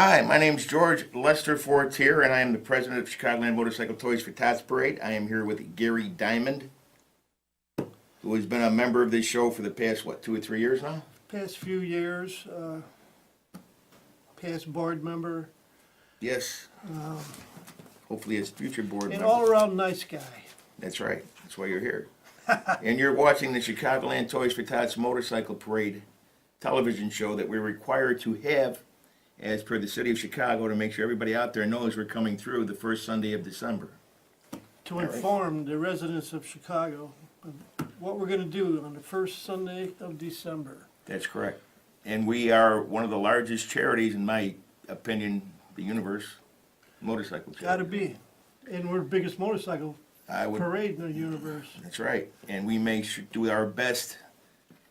Hi, my name's George Lester Forts here, and I am the president of Chicagoland Motorcycle Toys for Tots Parade. I am here with Gary Diamond, who has been a member of this show for the past, 2 or 3 years now? Past few years, past board member, Yes. Hopefully as future board and member. all-around nice guy. That's right. That's why you're here. And you're watching the Chicagoland Toys for Tots Motorcycle Parade television show that we're required to have as per the city of Chicago to make sure everybody out there knows we're coming through the first Sunday of December. To All right. inform the residents of Chicago of what we're going to do on the first Sunday of December. That's correct. And we are one of the largest charities, in my opinion, the universe, motorcycle charity. Gotta be. And we're the biggest motorcycle I would, parade in the universe. that's right. And we do our best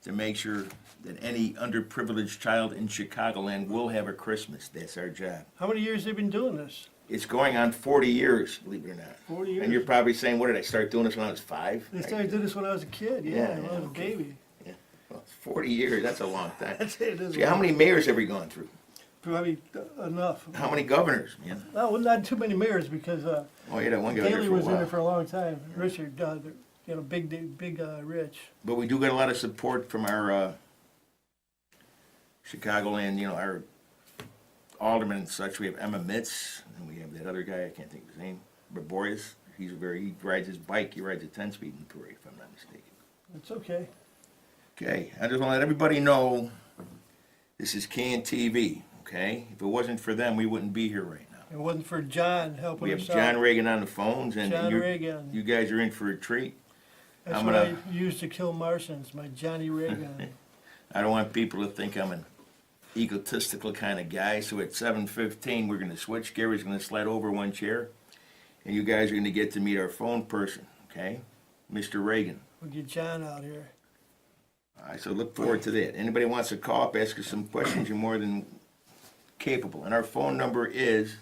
to make sure that any underprivileged child in Chicagoland will have a Christmas. That's our job. How many years have they been doing this? It's going on 40 years, believe it or not. 40 years? And you're probably saying, what did I start doing this when I was 5? They started doing this when I was a kid, Yeah, when I was a okay. baby. Yeah. Well, 40 years, that's a long time. That's it. See, how many mayors have we gone through? Probably enough. How many governors, man? No, not too many mayors because Oh, yeah, that one guy was there Daley for a was in there while. for a long time. Richard, big Rich. But we do get a lot of support from our Chicagoland, our aldermen and such. We have Emma Mitz, and we have that other guy, I can't think of his name, but Boreas. He rides his bike, he rides a 10-speed in the parade, if I'm not mistaken. It's okay. Okay, I just want to let everybody know this is CAN-TV, okay? If it wasn't for them, we wouldn't be here right now. It wasn't for John helping We have us John out. Reagan on the phones, and John Reagan. you guys are in for a treat. That's I'm what gonna- I used to kill Martians, my Johnny Reagan. I don't want people to think I'm an egotistical kind of guy, so at 7:15 we're going to switch. Gary's going to slide over one chair, and you guys are going to get to meet our phone person, okay? Mr. Reagan. We'll get John out here. All right, so look forward to that. Anybody wants to call up, ask us some questions, you're more than capable. And our phone number is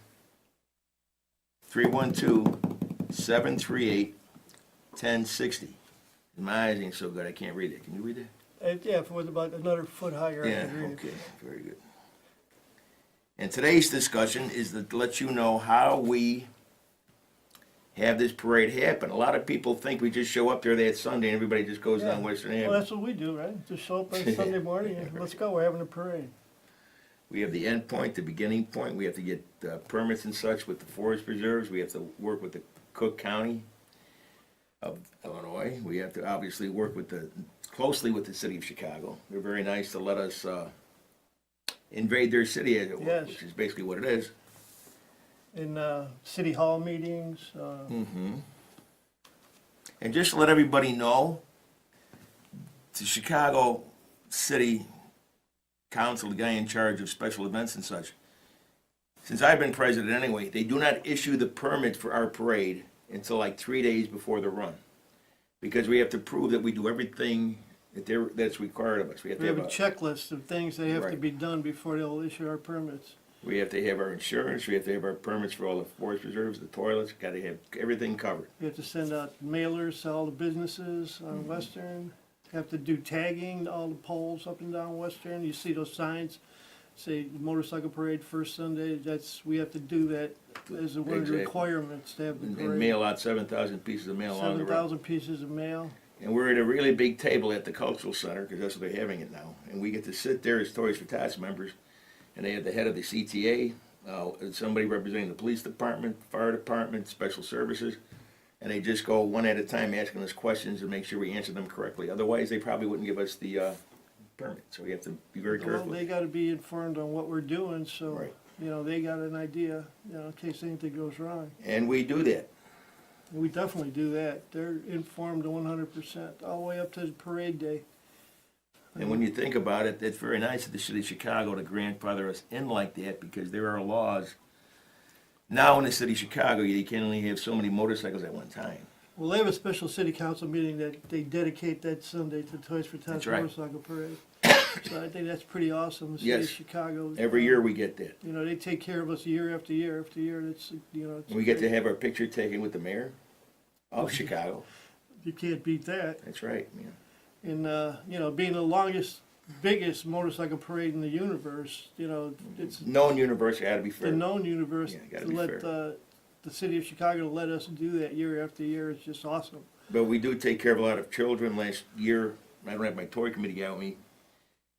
312-738-1060. My eyes ain't so good, I can't read it. Can you read it? Yeah, if it was about another foot higher, I Yeah, could read okay, it. very good. And today's discussion is to let you know how we have this parade happen. A lot of people think we just show up there that Sunday and everybody just goes down Western Well, Avenue. that's what we do, right? Just show up on Sunday morning and let's go, we're having a parade. We have the end point, the beginning point. We have to get permits and such with the forest preserves. We have to work with the Cook County of Illinois. We have to obviously work closely with the city of Chicago. They're very nice to let us invade their city, as it were, Yes. which is basically what it is. In city hall meetings, And just to let everybody know, the Chicago City Council, the guy in charge of special events and such, since I've been president anyway, they do not issue the permit for our parade until like 3 days before the run. Because we have to prove that we do everything that's required of us. We have we to have a have checklist of things that have to Right. be done before they'll issue our permits. we have to have our insurance, we have to have our permits for all the forest reserves, the toilets, gotta have everything covered. We have to send out mailers to all the businesses on Western. Have to do tagging to all the poles up and down Western. You see those signs, say motorcycle parade first Sunday. We have to do that as one of Exactly. the requirements to have the And parade. mail out 7,000 pieces of mail along the route. 7,000 pieces of mail. And we're at a really big table at the cultural center, because that's what they're having it now. And we get to sit there as Toys for Tots members, and they have the head of the CTA, somebody representing the police department, fire department, special services, and they just go one at a time asking us questions and make sure we answer them correctly. Otherwise, they probably wouldn't give us the permit, so we have to be very Well, careful. they gotta be informed on what we're doing, so, Right. they got an idea, in case anything goes wrong. And we do that. We definitely do that. They're informed 100%, all the way up to the parade day. And when you think about it, it's very nice of the city of Chicago to grandfather us in like that, because there are laws. Now in the city of Chicago, you can only have so many motorcycles at one time. Well, they have a special city council meeting that they dedicate that Sunday to Toys for Tots That's right. Motorcycle Parade. So I think that's pretty awesome, the city Yes. of Chicago. Every year we get that. They take care of us year after year after year. It's, it's. And we get to have our picture taken with the mayor of Chicago. You can't beat that. That's right, man. And, being the longest biggest motorcycle parade in the universe, you know, it's Known universe, had to be the fair. known universe. Yeah, gotta To be let fair. the city of Chicago let us do that year after year is just awesome. But we do take care of a lot of children. Last year, I don't have my toy committee out with me.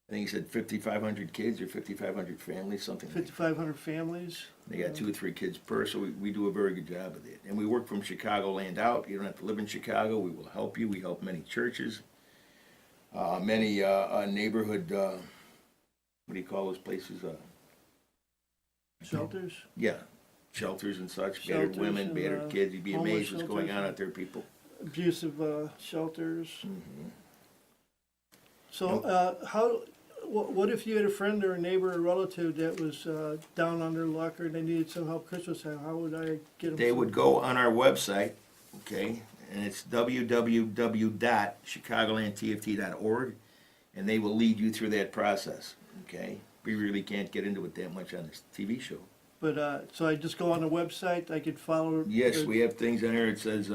I think he said 5,500 kids or 5,500 families, something like that. 5,500 families. They got 2 or 3 kids per, so we do a very good job of that. And we work from Chicagoland out. You don't have to live in Chicago. We will help you. We help many churches, many neighborhood, what do you call those places? Shelters. Yeah, shelters and such, Shelters battered women, and, battered kids. You'd be homeless amazed what's going shelters. on out there, people. Abusive shelters. Mhm. So, what if you had a friend or a neighbor or relative that was down on their luck or they needed some help Christmas time? How would I get them? They would go on our website, okay, and it's www.chicagolandtft.org, and they will lead you through that process, okay? We really can't get into it that much on this TV show. But so I just go on the website. I could follow. Yes, we have things on there. It says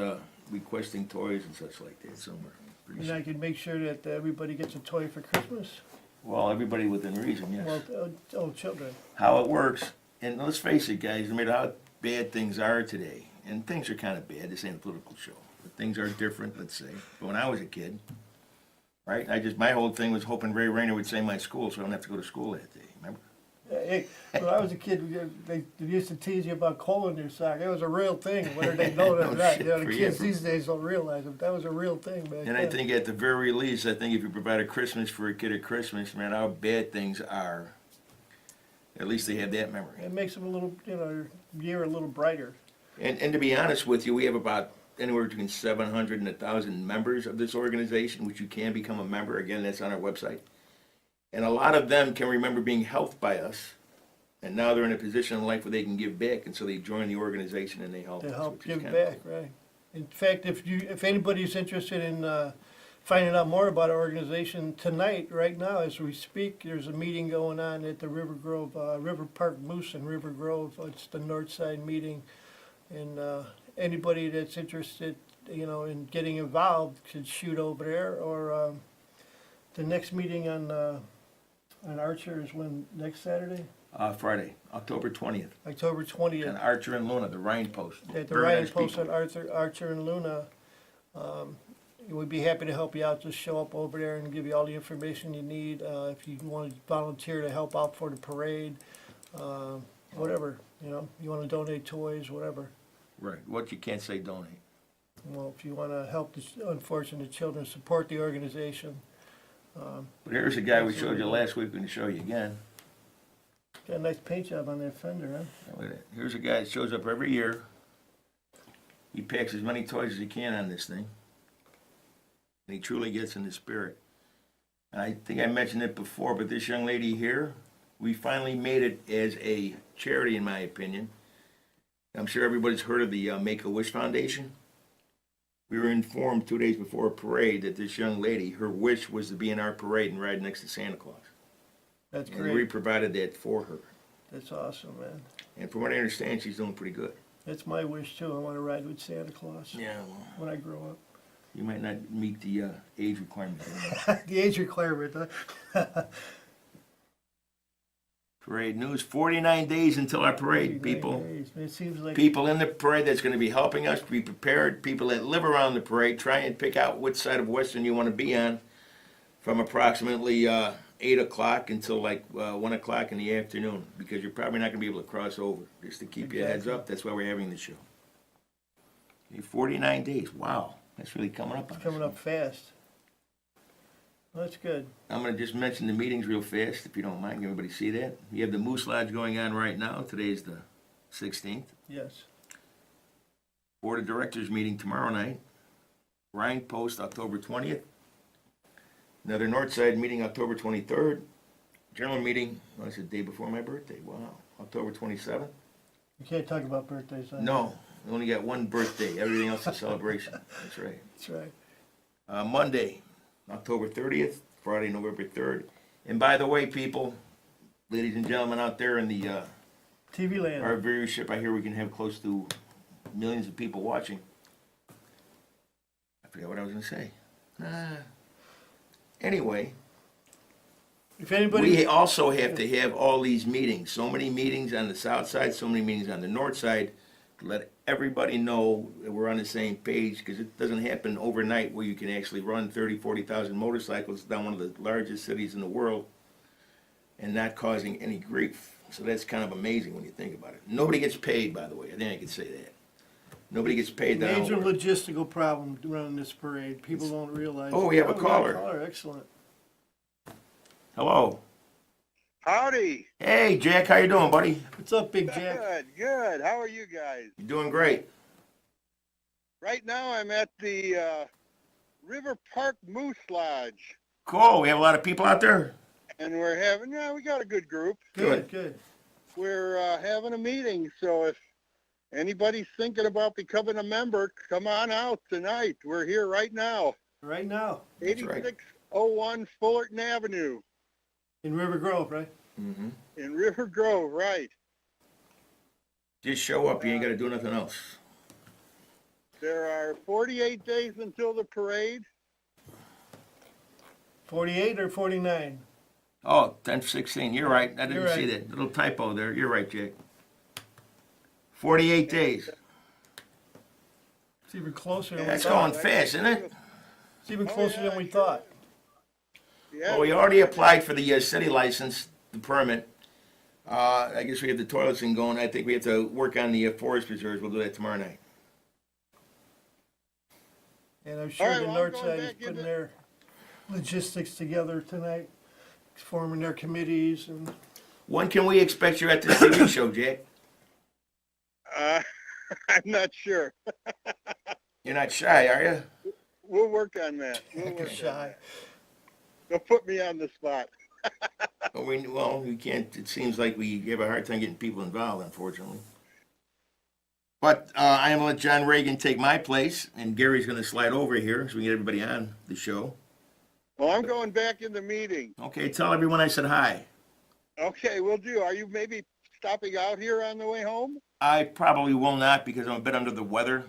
requesting toys and such like that somewhere. Pretty And I could make sure that everybody gets a toy for Christmas. well, everybody within reason, yes. Well, children. How it works, and let's face it, guys, no matter how bad things are today, and things are kind of bad, this ain't a political show, but things are different, let's say. But when I was a kid, right, my whole thing was hoping Ray Rayner would say my school so I don't have to go to school that day, remember? Hey, when I was a kid, they used to tease you about coal in your sock. It was a real thing, whether they know it or No not. shit, You know, the for kids you. these days don't realize it. That was a real thing back And then. I think at the very least, I think if you provide a Christmas for a kid at Christmas, man, how bad things are, at least they have that memory. It makes them a little, you know, year a little brighter. And to be honest with you, we have about anywhere between 700 and 1,000 members of this organization, which you can become a member. Again, that's on our website. And a lot of them can remember being helped by us, and now they're in a position in life where they can give back, and so they join the organization and they help To us, help which is give kinda back, cool. right? In fact, if anybody's interested in finding out more about our organization tonight, right now, as we speak, there's a meeting going on at the River Grove, River Park Moose in River Grove. It's the North Side meeting, and anybody that's interested, you know, in getting involved could shoot over there. Or the next meeting on Archer is when, next Saturday, Friday, October 20th, October 20th. and Archer and Luna, the Rhine Post. At the Very Ryan nice Post people. on Archer and Luna. We'd be happy to help you out. Just show up over there and give you all the information you need. If you want to volunteer to help out for the parade, whatever, you know, you want to donate toys, whatever. Right, what you can't say donate. Well, if you want to help the unfortunate children, support the organization. But here's a guy we showed you last week, we're gonna show you again. Got a nice paint job on that fender, huh? Look at that. Here's a guy that shows up every year. He packs as many toys as he can on this thing. And he truly gets in the spirit. And I think I mentioned it before, but this young lady here, we finally made it as a charity, in my opinion. I'm sure everybody's heard of the Make-A-Wish Foundation. We were informed 2 days before a parade that this young lady, her wish was to be in our parade and ride next to Santa Claus. That's And we great. provided that for her. That's awesome, man. And from what I understand, she's doing pretty good. That's my wish too. I want to ride with Santa Claus Yeah, well, when I grow you might not meet the age requirement. up. The age requirement, huh? Parade news, 49 days until our parade, people. Days. It seems like People in the parade that's going to be helping us, be prepared. People that live around the parade, try and pick out which side of Western you want to be on from approximately 8 o'clock until like 1 o'clock in the afternoon, because you're probably not going to be able to cross over. Just to keep your heads up, that's why we're having the show. Okay, 49 days, wow, that's really coming up on us. coming up fast. Well, that's good. I'm going to just mention the meetings real fast, if you don't mind. Can everybody see that? We have the Moose Lodge going on right now. Today's the 16th. Yes. Board of Directors meeting tomorrow night. Rhine Post, October 20th. Another Northside meeting, October 23rd. General meeting, well, it's the day before my birthday. Wow. October 27th. You can't talk about birthdays, huh? No, we only got one birthday. Everything else is celebration. That's right. That's right. Monday, October 30th. Friday, November 3rd. And by the way, people, ladies and gentlemen out there in the TV land. our viewership, I hear we can have close to millions of people watching. I forgot what I was going to say. Anyway, If anybody, We also have to have all these meetings, so many meetings on the south side, so many meetings on the north side, to let everybody know that we're on the same page, because it doesn't happen overnight where you can actually run 30, 40,000 motorcycles down one of the largest cities in the world and not causing any grief. So that's kind of amazing when you think about it. Nobody gets paid, by the way. I think I could say that. Nobody gets paid down. major logistical problem running this parade. People don't realize. Oh, we have a got caller. Excellent. Hello. Howdy. Hey, Jack, how you doing, buddy? What's up, Big Jack? Good, good. How are you guys? You doing great. Right now I'm at the River Park Moose Lodge, Cool. We have a lot of people out there. and we got a good group. Good. We're having a meeting, so if anybody's thinking about becoming a member, come on out tonight. We're here right now, Right now, That's right. 8601 Fullerton Avenue in River Grove, right? Mm-hmm. in River Grove, right. Just show up. You ain't got to do nothing else. There are 48 days until the parade. 48 or 49? Oh, 10/16. You're right. I didn't You're see right. that little typo there. You're right, Jack. 48 days. It's even closer than we That's thought. going fast, isn't it? It's even Oh, closer yeah, than we sure. thought. Yeah, Well, we already applied for the city license, the permit. I guess we have the toilet thing going. I think we have to work on the forest preserves. We'll do that tomorrow night. And I'm sure All right, the well, north I'm going side is back putting into- their logistics together tonight, forming their committees and When can we expect you at this TV show, Jack? I'm not sure. You're not shy, are you? We'll work on that. We'll heck work of on shy. that. Don't put me on the spot. Well, we can't. It seems like we have a hard time getting people involved, unfortunately. But I'm going to let John Reagan take my place, and Gary's going to slide over here so we can get everybody on the show. Well, I'm going back in the meeting. Okay, tell everyone I said hi. Okay, we'll do. Are you maybe stopping out here on the way home? I probably will not because I'm a bit under the weather.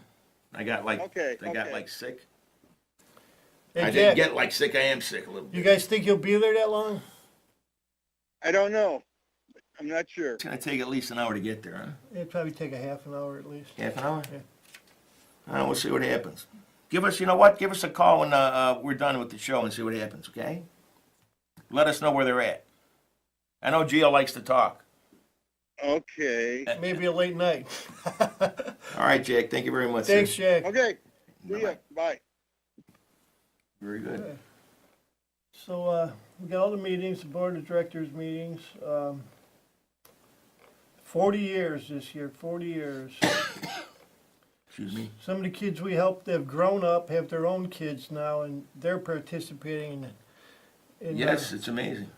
I got Okay, sick. Hey, I Jack, didn't get like sick. I am sick a little bit. you guys think you'll be there that long? I don't know. I'm not sure. It's going to take at least an hour to get there, huh? It'd probably take a half an hour at least. Half an hour? Yeah. We'll see what happens. Give us, you know what? Give us a call when we're done with the show and see what happens, okay? Let us know where they're at. I know Gio likes to talk. Okay. Maybe a late night. All right, Jack. Thank you very much. sir. Thanks, Jack. Okay. See ya. Bye. Very good. Okay. So we got all the meetings, the board of directors meetings. 40 years this year, 40 years. Excuse me. Some of the kids we helped have grown up, have their own kids now, and they're participating in Yes, it's amazing.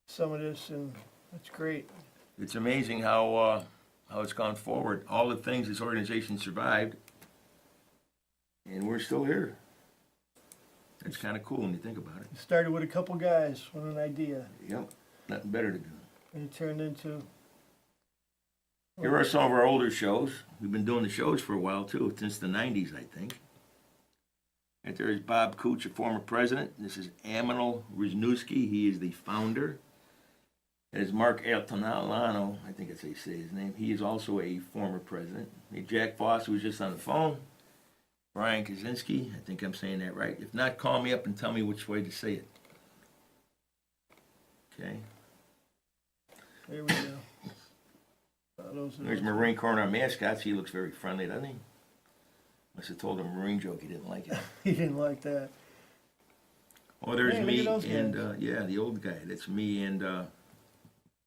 some of this, and that's great. It's amazing how it's gone forward. All the things this organization survived, and we're still here. It's kind of cool when you think about it. It started with a couple guys with an idea, Yep. Nothing better to do. and it turned into. Here are some of our older shows. We've been doing the shows for a while, too, since the 90s, I think. Right there is Bob Cooch, a former president. This is Aminal Riznuski. He is the founder. There's Mark Altanalano, I think that's how you say his name. He is also a former president. Jack Foss, who was just on the phone. Brian Kaczynski, I think I'm saying that right. If not, call me up and tell me which way to say it. Okay. There we go. Those are There's Marine Corps, our mascots. He looks very friendly, doesn't he? Must have told him a Marine joke. He didn't like it. He didn't like that. Oh, there's Hey, look me at those and, guys. yeah, the old guy. That's me and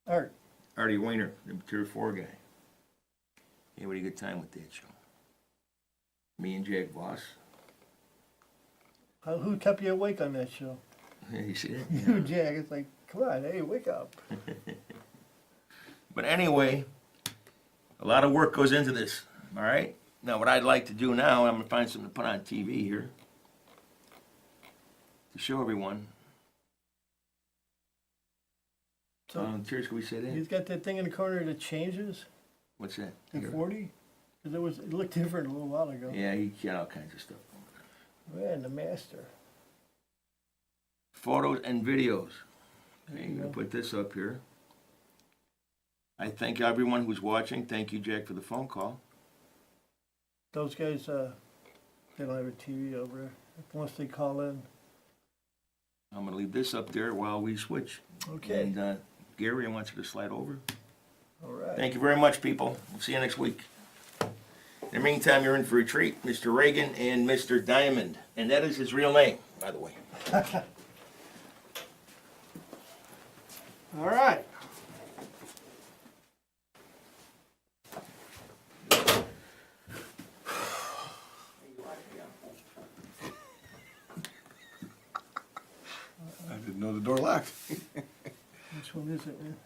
Art. Artie Weiner, the Tier 4 guy. Yeah, we had a good time with that show. Me and Jack Voss. Who kept you awake on that show? Yeah, you see that? You, Jack. It's like, come on, hey, wake up. But anyway, a lot of work goes into this, all right? Now, what I'd like to do now, I'm going to find something to put on TV here to show everyone. So Volunteers, can we say that? he's got that thing in the corner that changes What's that? in 40? Because it looked different a little while ago. Yeah, he got all kinds of stuff. Man, the master. Photos and videos. Okay, I'm gonna put this up here. I thank everyone who's watching. Thank you, Jack, for the phone call. Those guys, they don't have a TV over there, once they call in. I'm gonna leave this up there while we switch. Okay, And Gary, I want you to slide over. all right. Thank you very much, people. We'll see you next week. In the meantime, you're in for a treat, Mr. Reagan and Mr. Diamond. And that is his real name, by the way. All right. I didn't know the door locked. Which one is it, man?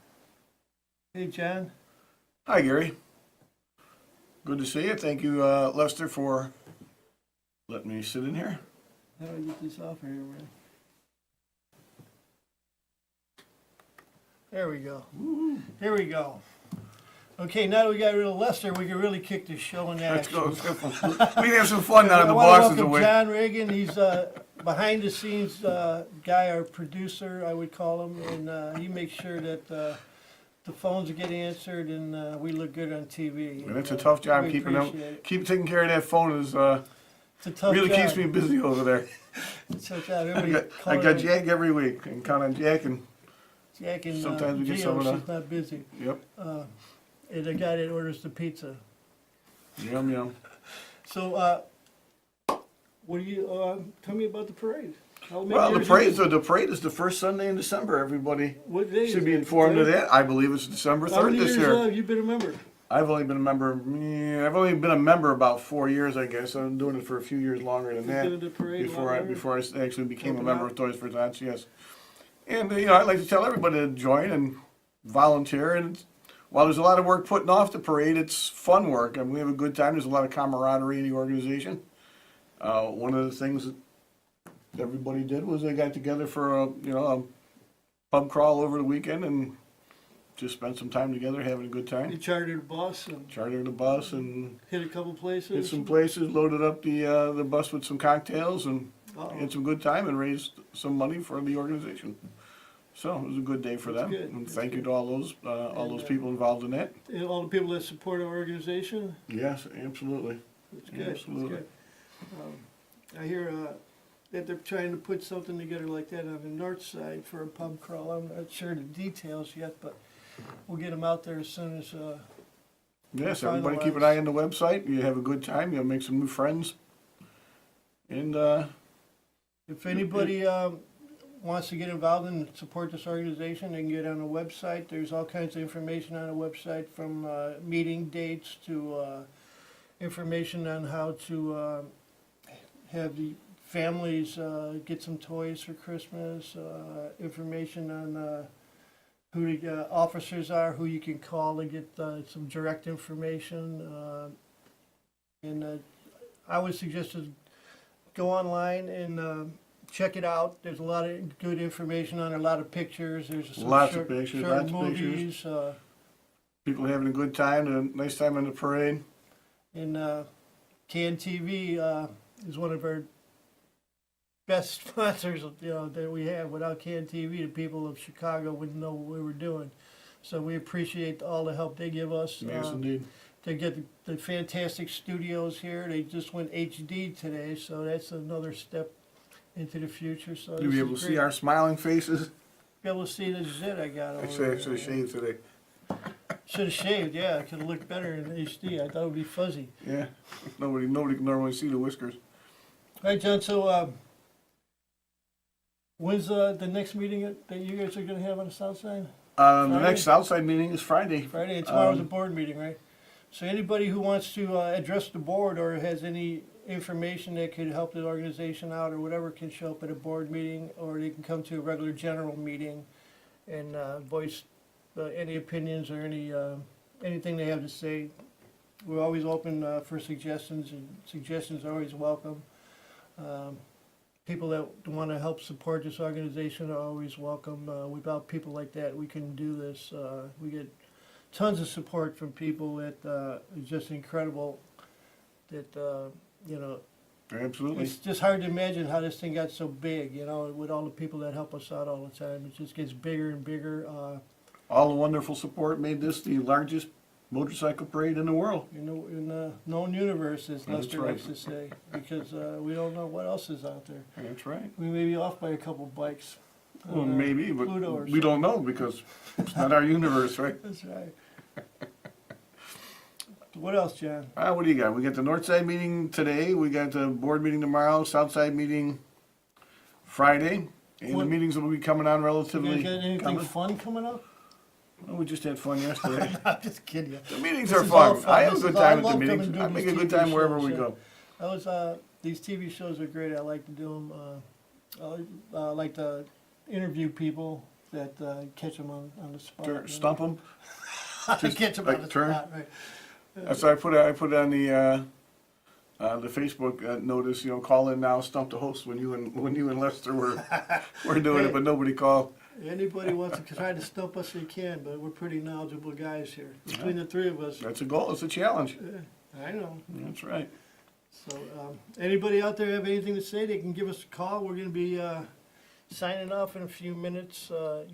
Hey, John. Hi, Gary. Good to see you. Thank you, Lester, for letting me sit in here. How do I get this off here, man? There we go. Here we go. Okay, now that we got rid of Lester, we can really kick this show in Let's action. go. Let's have fun. We can have some fun now that the I wanna boss is welcome away. John Reagan. He's behind the scenes guy, our producer, I would call him, and he makes sure that the phones get answered and we look good on TV. And it's a tough job we keeping them. appreciate it. Keep taking care of that phone is It's a tough really job. keeps me busy over there. It's a tough job. I Everybody got calling Jack every week, and count on Jack, and Jack and sometimes we get Gio, some of the- she's not busy. yep, And the guy that orders the pizza. yum. So, what do you tell me about the parade? How many Well, the years parade is the first Sunday in December. Everybody What day should is be it? informed of that. I believe it's December How 3rd many this years year. have you been a member? I've only been a member. I've only been a member about 4 years, I guess. I've been doing it for a few years longer than You've that. been in the parade Before I longer? actually became a Helping member out? of Toys for Tots, yes. And I'd like to tell everybody to join and volunteer. And while there's a lot of work putting off the parade, it's fun work, and we have a good time. There's a lot of camaraderie in the organization. One of the things that everybody did was they got together for a pub crawl over the weekend and just spent some time together having a good You time. chartered a bus and Chartered a bus and hit a couple hit places? some places, loaded up the bus with some cocktails, and Uh-oh. had some good time and raised some money for the organization. So it was a good day for That's them. good. And That's thank you good. to all those people involved in that. And all the people that support our organization? Yes, absolutely. That's good. That's Absolutely. good. I hear that they're trying to put something together like that on the north side for a pub crawl. I'm not sure the details yet, but we'll get them out there as soon as. Yes, everybody keep an eye on the website. You have a good time. You'll make some new friends. And If anybody wants to get involved and support this organization, they can get on the website. There's all kinds of information on the website, from meeting dates to information on how to have the families get some toys for Christmas, information on who the officers are, who you can call to get some direct information. And I would suggest to go online and check it out. There's a lot of good information on it, a lot of pictures. There's some Lots of short, pictures, short lots of movies. people having a good time, a nice time on the parade. And CAN TV is one of our best sponsors, that we have. Without CAN TV, the people of Chicago wouldn't know what we were doing. So we appreciate all the help they give us. Yes, indeed. They get the fantastic studios here. They just went HD today, so that's another step into the future. So You'll be able to see our smiling faces. Be able to see the zit I got over I should there. have shaved today. Should have shaved, yeah. It could have looked better in HD. I thought it would be fuzzy. Yeah, nobody can normally see the whiskers. All right, John, so when's the next meeting that you guys are going to have on the south side? The Friday? next Southside meeting is Friday. Friday, and tomorrow's a Um, board meeting, right? So anybody who wants to address the board or has any information that could help the organization out or whatever can show up at a board meeting, or they can come to a regular general meeting and voice any opinions or anything they have to say. We're always open for suggestions, and suggestions are always welcome. People that want to help support this organization are always welcome. Without people like that, we couldn't do this. We get tons of support from people that is just incredible. That Absolutely. It's just hard to imagine how this thing got so big, you know, with all the people that help us out all the time. It just gets bigger and bigger. All the wonderful support made this the largest motorcycle parade in the world. In the known universe, as That's Lester right. likes to say, because we don't know what else is out there. That's right. We may be off by a couple bikes. Well, maybe, but Pluto or we don't know because it's not our universe, right? That's right. What else, John? What do you got? We got the north side meeting today. We got the board meeting tomorrow. South side meeting Friday. And What- the meetings will be coming on You relatively. guys got anything coming. fun coming up? Oh, we just had fun yesterday. I'm just kidding you. The meetings This are is all fun. fun. I have a This good is- I time at the love coming meetings. to I these make a good TV time wherever shows, we yeah. go. These TV shows are great. I like to do them. I like to interview people that catch them on the spot. you know? Stump them. just catch them like on the turn? spot, right? So I put on the Facebook notice, call in now, stump the host when you and Lester were doing it, but nobody called. Anybody wants to try to stump us, they can, but we're pretty knowledgeable guys here. Between the three of us, That's a goal. It's a challenge. I know. That's right. So, anybody out there have anything to say, they can give us a call. We're gonna be signing off in a few minutes, so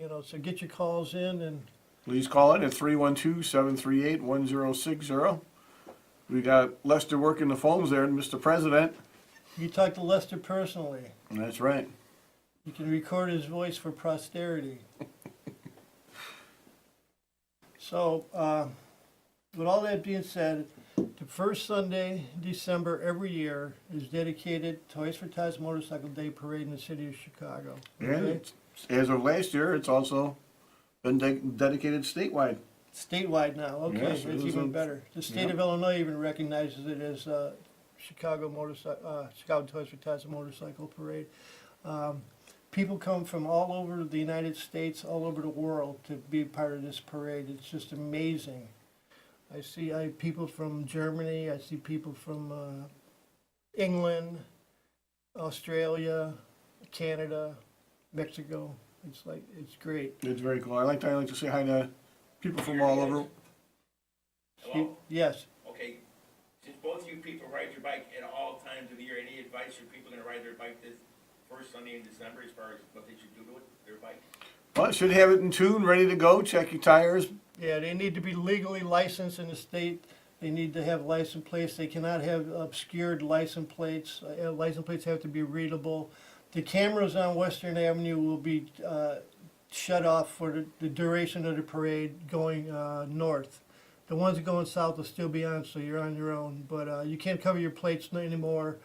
get your calls in and Please call in at 312-738-1060. We got Lester working the phones there, Mr. President. you talk to Lester personally. That's right. You can record his voice for posterity. So, with all that being said, the first Sunday in December every year is dedicated to Toys for Tots Motorcycle Day Parade in the city of Chicago. And Okay? it's, as of last year, it's also been dedicated statewide. Statewide now, okay, Yes, it that's is even a- better. The state yeah. of Illinois even recognizes it as Chicago Toys for Tots Motorcycle Parade. People come from all over the United States, all over the world to be part of this parade. It's just amazing. I see people from Germany, I see people from England, Australia, Canada, Mexico. It's great. It's very cool. I like to say hi to people from all over. Hello? Yes. Okay, since both of you people ride your bike at all times of the year, any advice for people gonna ride their bike this first Sunday in December as far as what they should do to it, their bike? Well, should have it in tune, ready to go. Check your tires. Yeah, they need to be legally licensed in the state. They need to have license plates. They cannot have obscured license plates. License plates have to be readable. The cameras on Western Avenue will be shut off for the duration of the parade going north. The ones going south will still be on, so you're on your own. But you can't cover your plates anymore.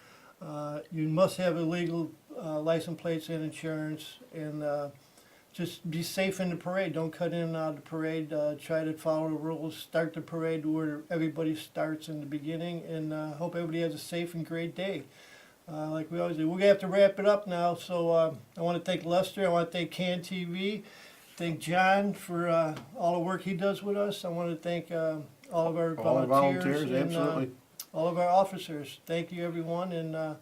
You must have illegal license plates and insurance, and just be safe in the parade. Don't cut in and out of the parade. Try to follow the rules. Start the parade where everybody starts in the beginning, and hope everybody has a safe and great day. Like we always do. We're gonna have to wrap it up now. So I want to thank Lester. I want to thank Can TV. Thank John for all the work he does with us. I want to thank all of our All the volunteers, and absolutely. all of our officers. Thank you, everyone, and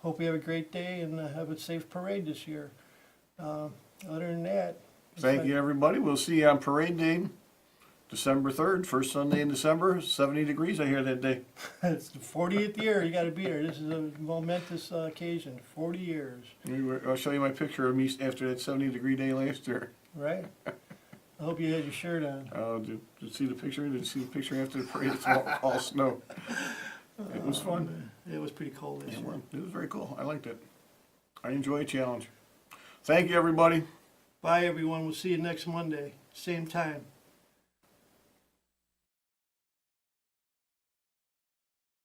hope you have a great day and have a safe parade this year. Other than that, Thank you, everybody. We'll see you on Parade Day, December 3rd, first Sunday in December. 70 degrees, I hear that day. It's the 40th year. You got to be there. This is a momentous occasion. 40 years, I'll show you my picture of me after that 70-degree day last year. right? I hope you had your shirt on. Did you see the picture? Did you see the picture after the parade? It's all snow. It was fun. It was pretty cold this It year. was very cool. I liked it. I enjoy a challenge. Thank you, everybody. Bye, everyone. We'll see you next Monday, same time.